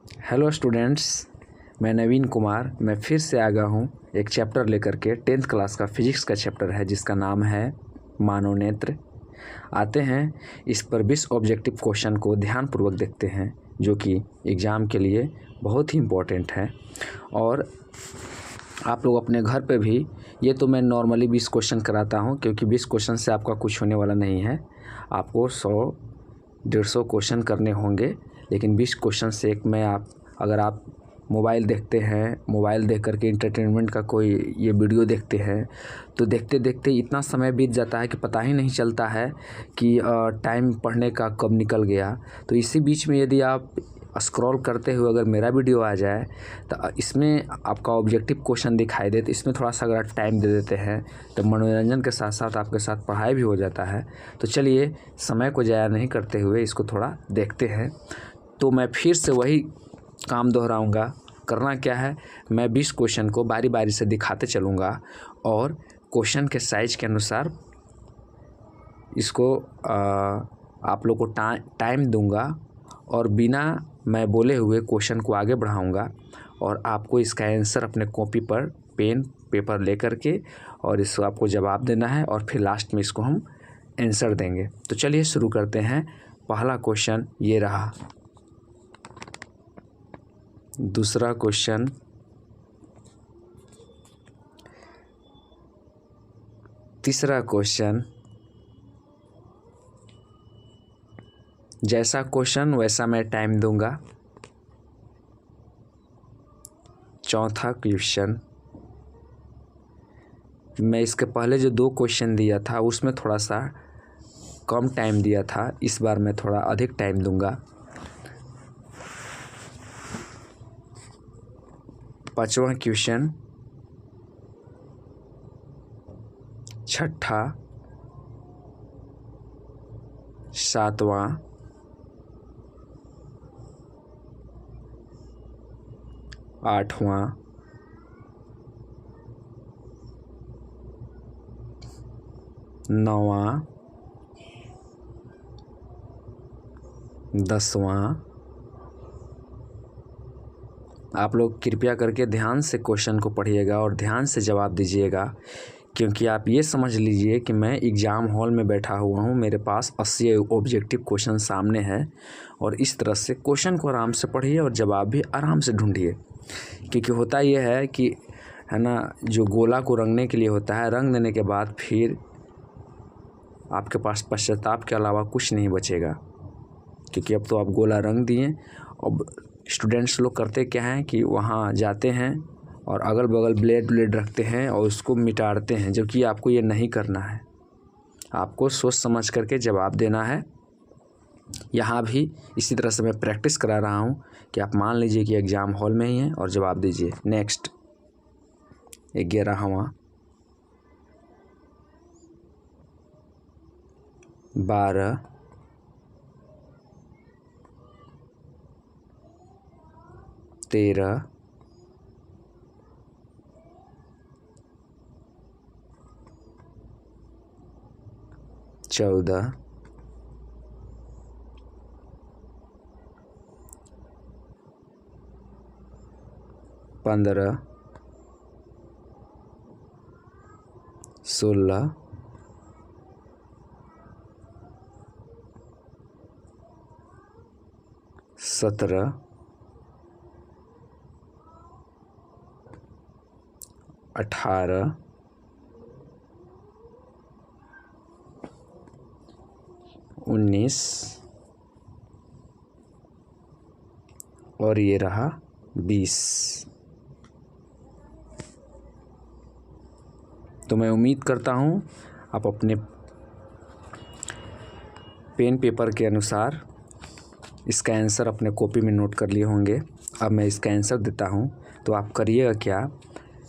Hello students, मैं नवीन कुमार। मैं फिर से आ गया हूँ एक चैप्टर लेकर के। 10th क्लास का फिजिक्स का चैप्टर है जिसका नाम है मानव नेत्र। आते हैं इस पर 20 ऑब्जेक्टिव क्वेश्चन को ध्यानपूर्वक देखते हैं, जो कि एग्ज़ाम के लिए बहुत ही इम्पोर्टेंट है। और आप लोग अपने घर पे भी, ये तो मैं नॉर्मली 20 क्वेश्चन कराता हूँ क्योंकि 20 क्वेश्चन से आपका कुछ होने वाला नहीं है। आपको 100-150 क्वेश्चन करने होंगे, लेकिन 20 क्वेश्चन से एक में अगर आप मोबाइल देखते हैं, मोबाइल देख करके इंटरटेनमेंट का कोई ये वीडियो देखते हैं, तो देखते देखते इतना समय बीत जाता है कि पता ही नहीं चलता है कि टाइम पढ़ने का कब निकल गया। तो इसी बीच में यदि आप स्क्रॉल करते हुए अगर मेरा वीडियो आ जाए तो इसमें आपका ऑब्जेक्टिव क्वेश्चन दिखाई दे, तो इसमें थोड़ा सा अगर टाइम दे देते हैं तो मनोरंजन के साथ साथ आपके साथ पढ़ाई भी हो जाता है। तो चलिए, समय को ज़ाया नहीं करते हुए इसको थोड़ा देखते हैं। तो मैं फिर से वही काम दोहराऊंगा। करना क्या है, मैं 20 क्वेश्चन को बारी बारी से दिखाते चलूँगा और क्वेश्चन के साइज के अनुसार इसको आप लोग को टाइम दूंगा और बिना मैं बोले हुए क्वेश्चन को आगे बढ़ाऊंगा और आपको इसका आंसर अपने कॉपी पर पेन पेपर ले करके और इसको आपको जवाब देना है और फिर लास्ट में इसको हम आंसर देंगे। तो चलिए शुरू करते हैं। पहला क्वेश्चन ये रहा। दूसरा क्वेश्चन, तीसरा क्वेश्चन। जैसा क्वेश्चन वैसा मैं टाइम दूंगा। चौथा क्वेश्चन, मैं इसके पहले जो 2 क्वेश्चन दिया था उसमें थोड़ा सा कम टाइम दिया था, इस बार मैं थोड़ा अधिक टाइम दूंगा। पांचवा क्वेश्चन, छठा, सातवां, आठवां, नौवां, 10वां। आप लोग कृपया करके ध्यान से क्वेश्चन को पढ़िएगा और ध्यान से जवाब दीजिएगा, क्योंकि आप ये समझ लीजिए कि मैं एग्ज़ाम हॉल में बैठा हुआ हूँ, मेरे पास 80 ऑब्जेक्टिव क्वेश्चन सामने है और इस तरह से क्वेश्चन को आराम से पढ़िए और जवाब भी आराम से ढूंढिए। क्योंकि होता ये है कि है ना, जो गोला को रंगने के लिए होता है, रंग देने के बाद फिर आपके पास पश्चाताप के अलावा कुछ नहीं बचेगा, क्योंकि अब तो आप गोला रंग दिए। अब स्टूडेंट्स लोग करते क्या हैं कि वहाँ जाते हैं और अगल बगल ब्लेड रखते हैं और उसको मिटाते हैं, जबकि आपको ये नहीं करना है। आपको सोच समझ करके जवाब देना है। यहाँ भी इसी तरह से मैं प्रैक्टिस करा रहा हूँ कि आप मान लीजिए कि एग्ज़ाम हॉल में ही हैं और जवाब दीजिए। नेक्स्ट 11वां, 12, 13, 14, 15, 16, 17, 18, 19 और ये रहा 20। तो मैं उम्मीद करता हूँ आप अपने पेन पेपर के अनुसार इसका आंसर अपने कॉपी में नोट कर लिए होंगे। अब मैं इसका आंसर देता हूँ, तो आप करिएगा क्या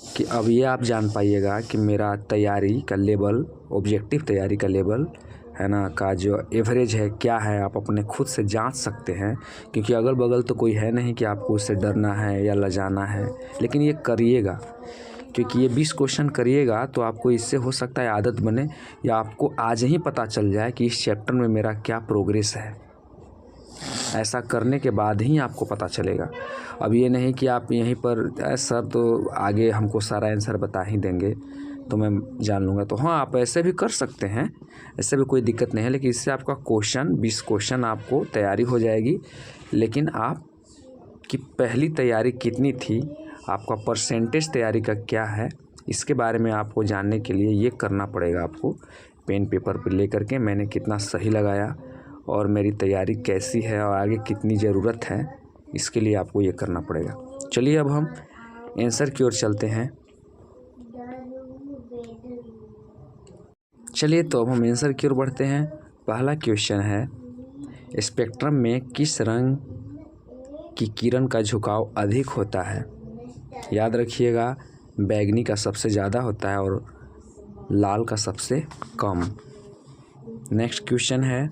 कि अब ये आप जान पाइएगा कि मेरा तैयारी का लेवल, ऑब्जेक्टिव तैयारी का लेवल है ना, का जो एवरेज है क्या है, आप अपने खुद से जांच सकते हैं। क्योंकि अगल बगल तो कोई है नहीं कि आपको उससे डरना है या लजाना है, लेकिन ये करिएगा। क्योंकि ये 20 क्वेश्चन करिएगा तो आपको इससे हो सकता है आदत बने, या आपको आज ही पता चल जाए कि इस चैप्टर में मेरा क्या प्रोग्रेस है। ऐसा करने के बाद ही आपको पता चलेगा। अब ये नहीं कि आप यहीं पर सर तो आगे हमको सारा आंसर बता ही देंगे तो मैं जान लूँगा, तो हाँ आप ऐसे भी कर सकते हैं, ऐसे भी कोई दिक्कत नहीं है। लेकिन इससे आपका 20 क्वेश्चन आपको तैयारी हो जाएगी। लेकिन आपकी पहली तैयारी कितनी थी, आपका परसेंटेज तैयारी का क्या है, इसके बारे में आपको जानने के लिए ये करना पड़ेगा आपको पेन पेपर पर लेकर के मैंने कितना सही लगाया और मेरी तैयारी कैसी है और आगे कितनी ज़रूरत है, इसके लिए आपको ये करना पड़ेगा। चलिए अब हम आंसर की ओर चलते हैं। चलिए तो अब हम आंसर की ओर बढ़ते हैं। पहला क्वेश्चन है, स्पेक्ट्रम में किस रंग की किरण का झुकाव अधिक होता है? याद रखिएगा, बैंगनी का सबसे ज़्यादा होता है और लाल का सबसे कम। नेक्स्ट क्वेश्चन है,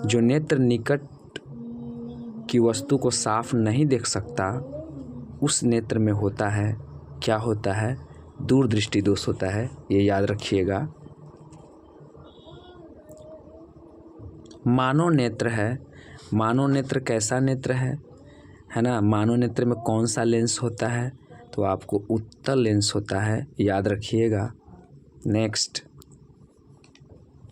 जो नेत्र निकट की वस्तु को साफ नहीं देख सकता उस नेत्र में होता है, क्या होता है? दूरदृष्टि दोष होता है, ये याद रखिएगा। मानव नेत्र है, मानव नेत्र कैसा नेत्र है ना? मानव नेत्र में कौन सा लेंस होता है? तो आपको उत्तल लेंस होता है, याद रखिएगा। नेक्स्ट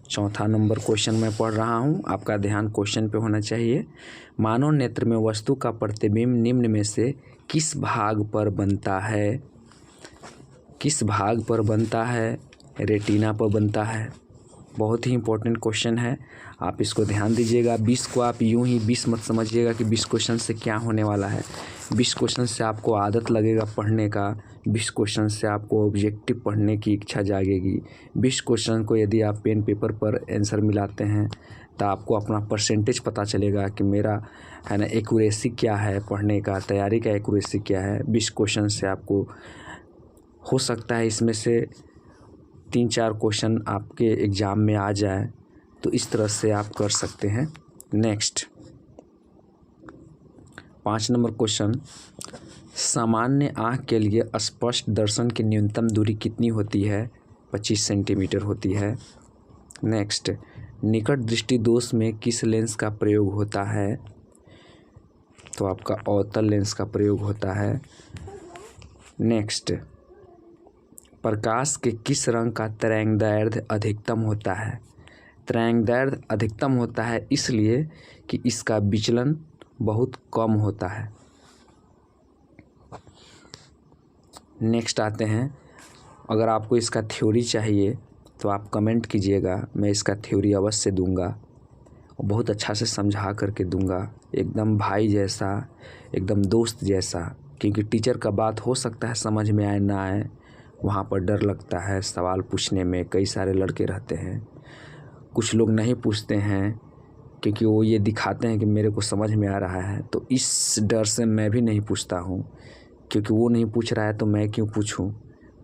चौथा नंबर क्वेश्चन मैं पढ़ रहा हूँ, आपका ध्यान क्वेश्चन पे होना चाहिए। मानव नेत्र में वस्तु का प्रतिबिंब निम्न में से किस भाग पर बनता है? किस भाग पर बनता है? रेटिना पर बनता है। बहुत ही इंपॉर्टेंट क्वेश्चन है, आप इसको ध्यान दीजिएगा। 20 को आप यूं ही 20 मत समझिएगा कि 20 क्वेश्चन से क्या होने वाला है। 20 क्वेश्चन से आपको आदत लगेगा पढ़ने का, 20 क्वेश्चन से आपको ऑब्जेक्टिव पढ़ने की इच्छा जागेगी। 20 क्वेश्चन को यदि आप पेन पेपर पर आंसर मिलाते हैं तो आपको अपना परसेंटेज पता चलेगा कि मेरा है ना एक्यूरेसी क्या है, पढ़ने का तैयारी का एक्यूरेसी क्या है। 20 क्वेश्चन से आपको हो सकता है इसमें से 3-4 क्वेश्चन आपके एग्ज़ाम में आ जाए, तो इस तरह से आप कर सकते हैं। नेक्स्ट 5 नंबर क्वेश्चन, सामान्य आँख के लिए स्पष्ट दर्शन की न्यूनतम दूरी कितनी होती है? 25 सेंटीमीटर होती है। नेक्स्ट, निकट दृष्टि दोष में किस लेंस का प्रयोग होता है? तो आपका अवतल लेंस का प्रयोग होता है। नेक्स्ट, प्रकाश के किस रंग का तरंगदैर्ध्य अधिकतम होता है? तरंगदैर्ध्य अधिकतम होता है इसलिए कि इसका विचलन बहुत कम होता है। नेक्स्ट आते हैं, अगर आपको इसका थ्योरी चाहिए तो आप कमेंट कीजिएगा, मैं इसका थ्योरी अवश्य दूंगा और बहुत अच्छा से समझा करके दूंगा, एकदम भाई जैसा, एकदम दोस्त जैसा। क्योंकि टीचर का बात हो सकता है समझ में आए ना आए, वहाँ पर डर लगता है सवाल पूछने में। कई सारे लड़के रहते हैं, कुछ लोग नहीं पूछते हैं क्योंकि वो ये दिखाते हैं कि मेरे को समझ में आ रहा है। तो इस डर से मैं भी नहीं पूछता हूँ, क्योंकि वो नहीं पूछ रहा है तो मैं क्यों पूछूं?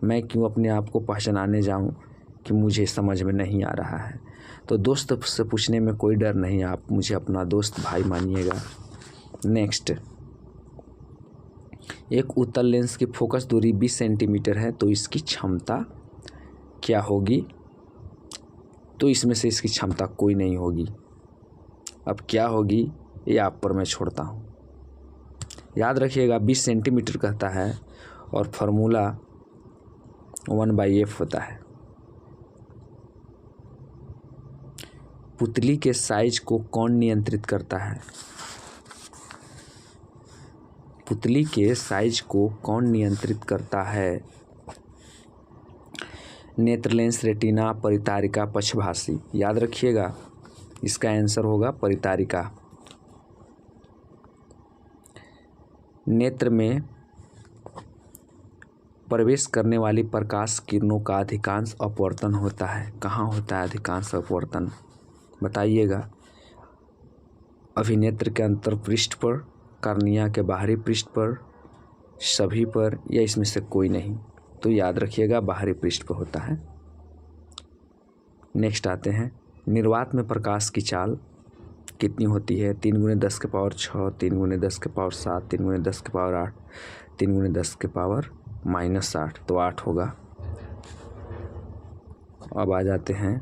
मैं क्यों अपने आप को पहचानाने जाऊं कि मुझे समझ में नहीं आ रहा है? तो दोस्त से पूछने में कोई डर नहीं, आप मुझे अपना दोस्त भाई मानिएगा। नेक्स्ट, एक उत्तल लेंस की फोकस दूरी 20 सेंटीमीटर है, तो इसकी क्षमता क्या होगी? तो इसमें से इसकी क्षमता कोई नहीं होगी। अब क्या होगी ये आप पर मैं छोड़ता हूँ। याद रखिएगा 20 सेंटीमीटर कहता है और फार्मूला 1/f होता है। पुतली के साइज को कौन नियंत्रित करता है? पुतली के साइज को कौन नियंत्रित करता है? नेत्र लेंस, रेटिना, परितारिका, पक्षभाषी। याद रखिएगा इसका आंसर होगा परितारिका। नेत्र में प्रवेश करने वाली प्रकाश किरणों का अधिकांश अपवर्तन होता है। कहाँ होता है अधिकांश अपवर्तन? बताइएगा। अभिनेत्र के अंतर पृष्ठ पर, कार्निया के बाहरी पृष्ठ पर, सभी पर, या इसमें से कोई नहीं? तो याद रखिएगा बाहरी पृष्ठ पर होता है। नेक्स्ट आते हैं, निर्वात में प्रकाश की चाल कितनी होती है? 3 × 10⁻⁶, 3 × 10⁻⁷, 3 × 10⁻⁸, 3 × 10⁻−8, तो 8 होगा। अब आ जाते हैं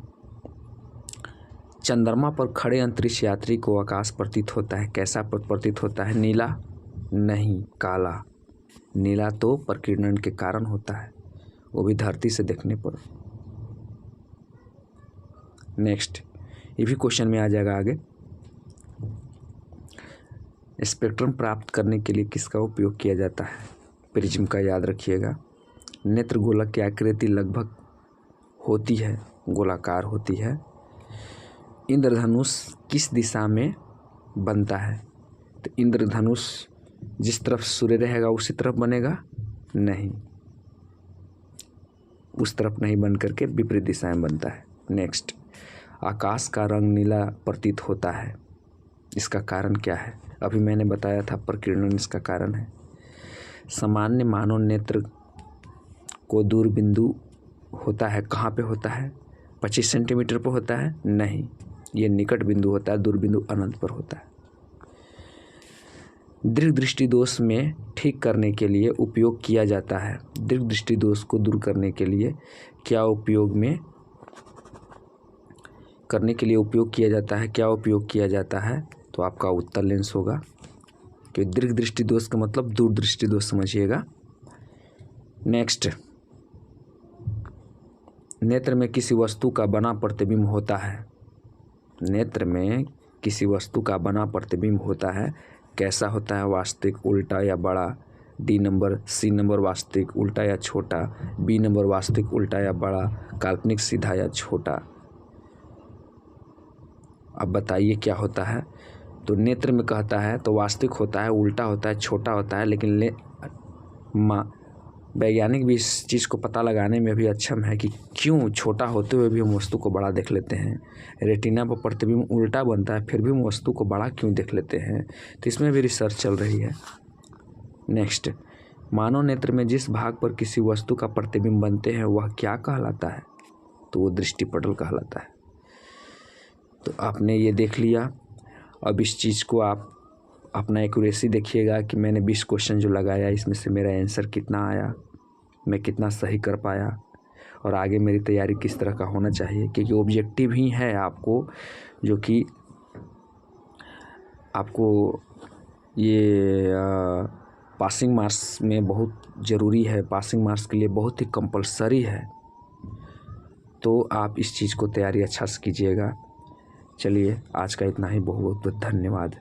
चंद्रमा पर खड़े अंतरिक्ष यात्री को आकाश प्रतीत होता है, कैसा प्रतीत होता है? नीला? नहीं, काला। नीला तो प्रकीर्णन के कारण होता है, वो भी धरती से देखने पर। नेक्स्ट, ये भी क्वेश्चन में आ जाएगा आगे। स्पेक्ट्रम प्राप्त करने के लिए किसका उपयोग किया जाता है? प्रिज्म का, याद रखिएगा। नेत्र गोलक की आकृति लगभग होती है, गोलाकार होती है। इंद्रधनुष किस दिशा में बनता है? तो इंद्रधनुष जिस तरफ सूर्य रहेगा उसी तरफ बनेगा? नहीं, उस तरफ नहीं बन करके विपरीत दिशा में बनता है। नेक्स्ट, आकाश का रंग नीला प्रतीत होता है, इसका कारण क्या है? अभी मैंने बताया था प्रकीर्णन इसका कारण है। सामान्य मानव नेत्र को दूरबिंदु होता है, कहाँ पे होता है? 25 सेंटीमीटर पर होता है? नहीं, ये निकट बिंदु होता है, दूरबिंदु अनंत पर होता है। दीर्घ दृष्टि दोष में ठीक करने के लिए उपयोग किया जाता है। दीर्घ दृष्टि दोष को दूर करने के लिए क्या उपयोग किया जाता है? क्या उपयोग किया जाता है? तो आपका उत्तर लेंस होगा, कि दीर्घ दृष्टि दोष का मतलब दूर दृष्टि दोष समझिएगा। नेक्स्ट, नेत्र में किसी वस्तु का बना प्रतिबिंब होता है। नेत्र में किसी वस्तु का बना प्रतिबिंब होता है, कैसा होता है? वास्तविक, उल्टा या बड़ा? डी नंबर, सी नंबर वास्तविक उल्टा या छोटा? बी नंबर वास्तविक उल्टा या बड़ा? काल्पनिक सीधा या छोटा? अब बताइए क्या होता है? तो नेत्र में कहता है तो वास्तविक होता है, उल्टा होता है, छोटा होता है, लेकिन वैज्ञानिक भी इस चीज़ को पता लगाने में भी अक्षम है कि क्यों छोटा होते हुए भी हम वस्तु को बड़ा देख लेते हैं। रेटिना पर प्रतिबिंब उल्टा बनता है, फिर भी हम वस्तु को बड़ा क्यों देख लेते हैं? तो इसमें भी रिसर्च चल रही है। नेक्स्ट, मानव नेत्र में जिस भाग पर किसी वस्तु का प्रतिबिंब बनते हैं वह क्या कहलाता है? तो वो दृष्टिपटल कहलाता है। तो आपने ये देख लिया। अब इस चीज़ को आप अपना एक्यूरेसी देखिएगा कि मैंने 20 क्वेश्चन जो लगाया इसमें से मेरा आंसर कितना आया, मैं कितना सही कर पाया, और आगे मेरी तैयारी किस तरह का होना चाहिए, क्योंकि ऑब्जेक्टिव ही है आपको, जो कि आपको ये पासिंग मार्क्स में बहुत ज़रूरी है, पासिंग मार्क्स के लिए बहुत ही कंपलसरी है। तो आप इस चीज़ को तैयारी अच्छा से कीजिएगा। चलिए, आज का इतना ही। बहुत बहुत धन्यवाद।